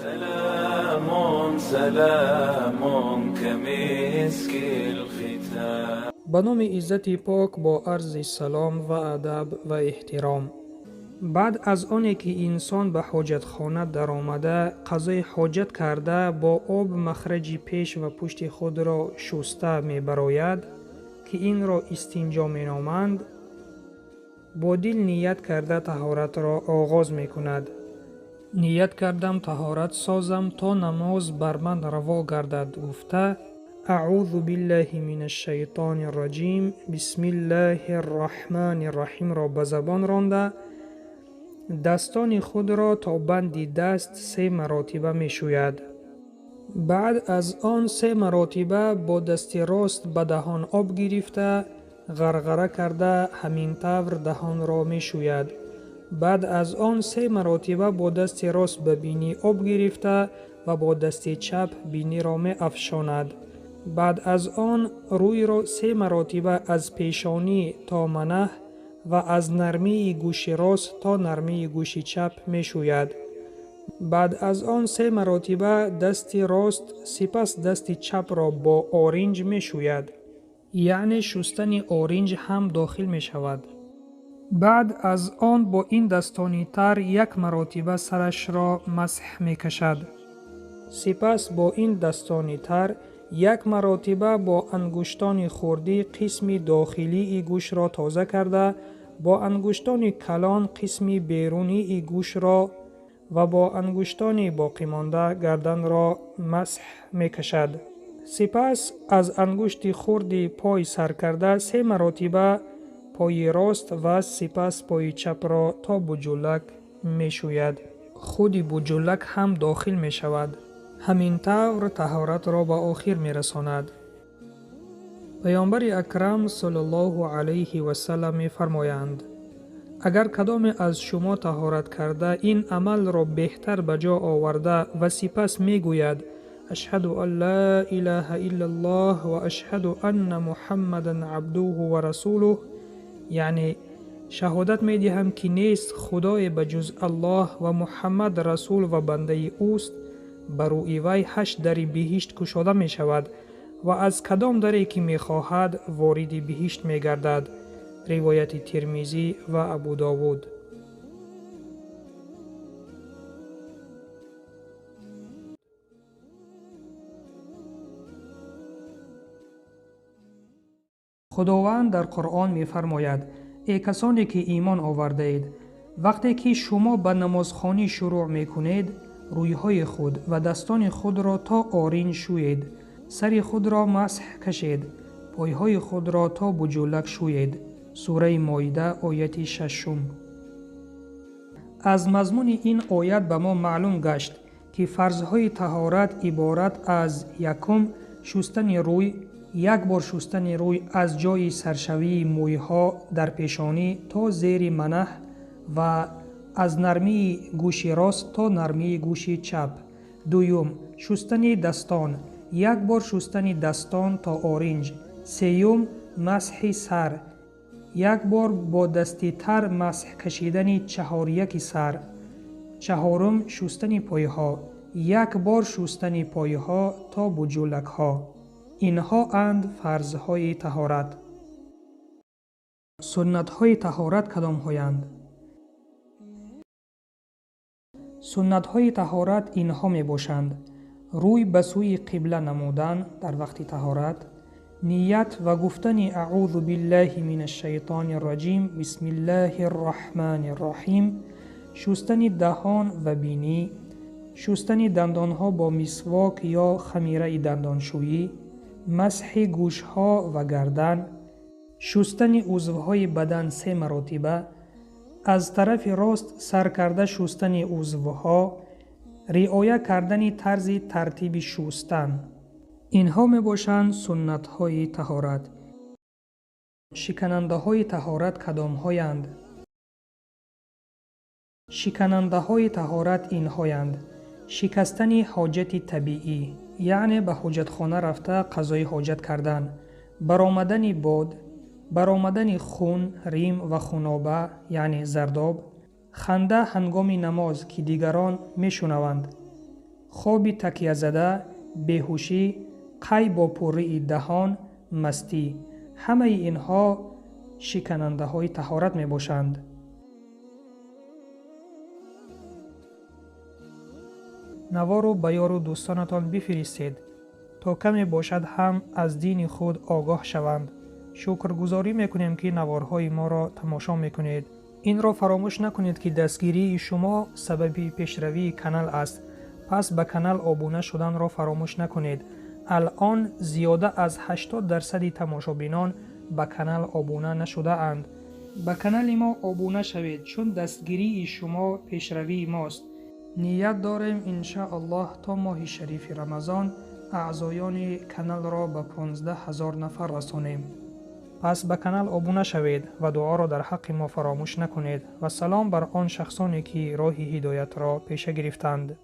سلام سلام كمسك الختام. به نام عزت پاک با عرض سلام و ادب و احترام. بعد از آنی که انسان به حاجت خانه در آمده قضای حاجت کرده با آب مخرج پیش و پشت خود را شسته می براید که این را استنجا می نامند، با دل نیت کرده طهارت را آغاز می کند. نیت کردم طهارت سازم تا نماز بر من روا گردد گفته اعوذ بالله من الشیطان الرجیم بسم الله الرحمن الرحیم را به زبان رانده دستان خود را تا بند دست 3 مراتبه می شوید. بعد از آن 3 مراتبه با دست راست به دهان آب گرفته غرغره کرده همین طور دهان را می شوید. بعد از آن 3 مراتبه با دست راست به بینی آب گرفته و با دست چپ بینی را می افشاند. بعد از آن روی را 3 مراتبه از پیشانی تا منه و از نرمی گوش راست تا نرمی گوش چپ می شوید. بعد از آن 3 مراتبه دست راست سپس دست چپ را با آرنج می شوید. یعنی شستن آرنج هم داخل می شود. بعد از آن با این دستانی تر 1 مراتبه سرش را مسح می کشد. سپس با این دستانی تر 1 مراتبه با انگشتان خردی قسم داخلی گوش را تازه کرده با انگشتان کلان قسم بیرونی گوش را و با انگشتان باقی مانده گردن را مسح می کشد. سپس از انگشت خرد پای سر کرده 3 مراتبه پای راست و سپس پای چپ را تا بجولک می شوید. خود بجولک هم داخل می شود. همین طور طهارت را به آخر می رساند. پیامبر اکرم صلی الله علیه و سلم می فرمایند اگر کدام از شما طهارت کرده این عمل را بهتر به جا آورده و سپس می گوید اشهد ان لا اله الا الله و اشهد ان محمدا عبده و رسوله، یعنی شهادت می دهم که نیست خدای بجز الله و محمد رسول و بنده اوست، بر روی وی 8 در بهشت گشاده می شود و از کدام دری که می خواهد وارد بهشت می گردد. روایت ترمذی و ابو داود. خداوند در قرآن می فرماید ای کسانی که ایمان آورده اید وقتی که شما به نمازخوانی شروع می کنید رویهای خود و دستان خود را تا آرین شویید، سر خود را مسح کشید، پایهای خود را تا بجولک شویید. سوره مائده آیت 6. از مضمون این آیت به ما معلوم گشت که فرضهای طهارت عبارت از 1. شستن روی، 1 بار شستن روی از جای سرشوی مویها در پیشانی تا زیر منه و از نرمی گوش راست تا نرمی گوش چپ. 2. شستن دستان، 1 بار شستن دستان تا آرنج. 3. مسح سر، 1 بار با دستی تر مسح کشیدن 4 سر. 4. شستن پایها، 1 بار شستن پایها تا بجولک ها. اینها اند فرضهای طهارت. سنت های طهارت کدام هایند؟ سنت های طهارت اینها می باشند: روی به سوی قبله نمودن در وقت طهارت، نیت و گفتن اعوذ بالله من الشیطان الرجیم بسم الله الرحمن الرحیم، شستن دهان و بینی، شستن دندان ها با مسواک یا خمیره دندانشویی، مسح گوش ها و گردن، شستن عضوهای بدن 3 مراتبه، از طرف راست سر کرده شستن عضوها، رعایت کردن طرز ترتیب شستن. اینها می باشند سنت های طهارت. شکننده های طهارت کدام هایند؟ شکننده های طهارت این هایند: شکستن حاجت طبیعی، یعنی به حاجت خانه رفته قضای حاجت کردن، برآمدن باد، برآمدن خون، ریم و خونابه یعنی زرداب، خنده هنگام نماز که دیگران می شنوند، خواب تکیه زده، بیهوشی، قی با پوری دهان، مستی، همه اینها شکننده های طهارت می باشند. نوا رو به یار و دوستانتان بفرستید تا کمی باشد هم از دین خود آگاه شوند. شکرگزاری میکنیم که نوارهای ما را تماشا میکنید. این را فراموش نکنید که دستگیری شما سبب پیشروی کانال است. پس به کانال آبونه شدن را فراموش نکنید. الان زیاده از 80% تماشابینان به کانال آبونه نشده اند. به کانال ما آبونه شوید چون دستگیری شما پیشروی ماست. نیت داریم انشاءالله تا ماه شریف رمضان اعضایان کانال را به 15,000 نفر رسانیم. پس به کانال آبونه شوید و دعا را در حق ما فراموش نکنید و سلام بر آن شخصانی که راه هدایت را پیش گرفتند.